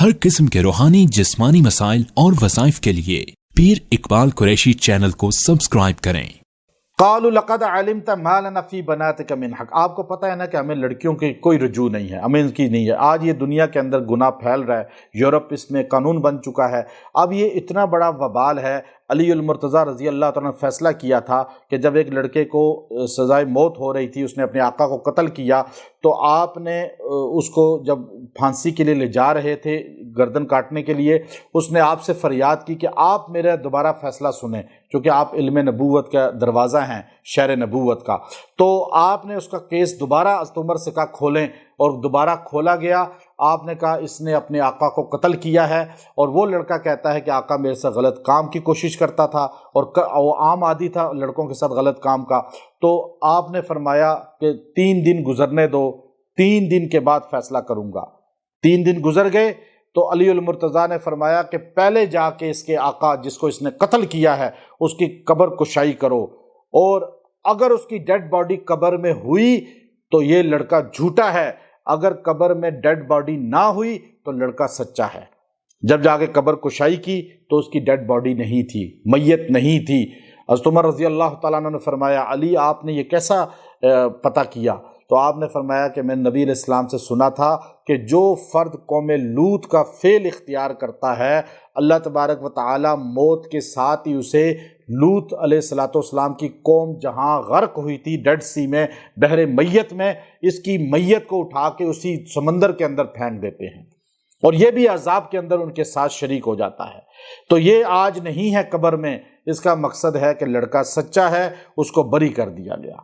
हर किस्म के रूहानी जिस्मानी मसाइल और वज़ाइफ के लिए पीर इकबाल कुरैशी चैनल को सब्सक्राइब करें। क़ालू लक़द अलिमत मा लना फ़ी बनातिका मिन हक़। आपको पता है ना कि हमें लड़कियों की कोई रुजू नहीं है, हमें इनकी नहीं है। आज ये दुनिया के अंदर गुनाह फैल रहा है, यूरोप इसमें कानून बन चुका है। अब ये इतना बड़ा वबाल है। अली अल मुर्तज़ा रज़ी अल्लाह तआला ने फैसला किया था कि जब एक लड़के को सज़ाए मौत हो रही थी, उसने अपने आका को कत्ल किया, तो आपने उसको जब फांसी के लिए ले जा रहे थे गर्दन काटने के लिए, उसने आपसे फरियाद की कि आप मेरा दोबारा फ़ैसला सुने, क्योंकि आप इल्म नबूवत का दरवाज़ा हैं, शहर नबूवत का। तो आपने उसका केस दोबारा उमर से कहा खोलें, और दोबारा खोला गया। आपने कहा इसने अपने आका को कत्ल किया है, और वो लड़का कहता है कि आका मेरे से गलत काम की कोशिश करता था, और वो आम आदि था लड़कों के साथ गलत काम का। तो आपने फरमाया कि 3 दिन गुजरने दो, 3 दिन के बाद फैसला करूँगा। 3 दिन गुजर गए तो अली अल मुर्तज़ा ने फरमाया कि पहले जाके इसके आका जिसको इसने कत्ल किया है उसकी कब्र कुशाई करो, और अगर उसकी डेड बॉडी कब्र में हुई तो ये लड़का झूठा है, अगर कब्र में डेड बॉडी ना हुई तो लड़का सच्चा है। जब जाके कब्र कुशाई की तो उसकी डेड बॉडी नहीं थी, मैयत नहीं थी। हज़रत उमर रज़ी अल्लाह तआला अन्हु ने फरमाया अली आपने ये कैसा पता किया? तो आपने फरमाया कि मैं नबी इस्लाम से सुना था कि जो फ़र्द कौम लूत का फ़ेल इख्तियार करता है, अल्लाह तबारक व तआला मौत के साथ ही उसे लूत अलैहिस्सलाम की कौम जहाँ गर्क हुई थी डेड सी में, बहरे मैयत में, इसकी मैयत को उठा के उसी समंदर के अंदर फेंक देते हैं, और ये भी अजाब के अंदर उनके साथ शरीक हो जाता है। तो ये आज नहीं है कब्र में, इसका मकसद है कि लड़का सच्चा है, उसको बरी कर दिया गया।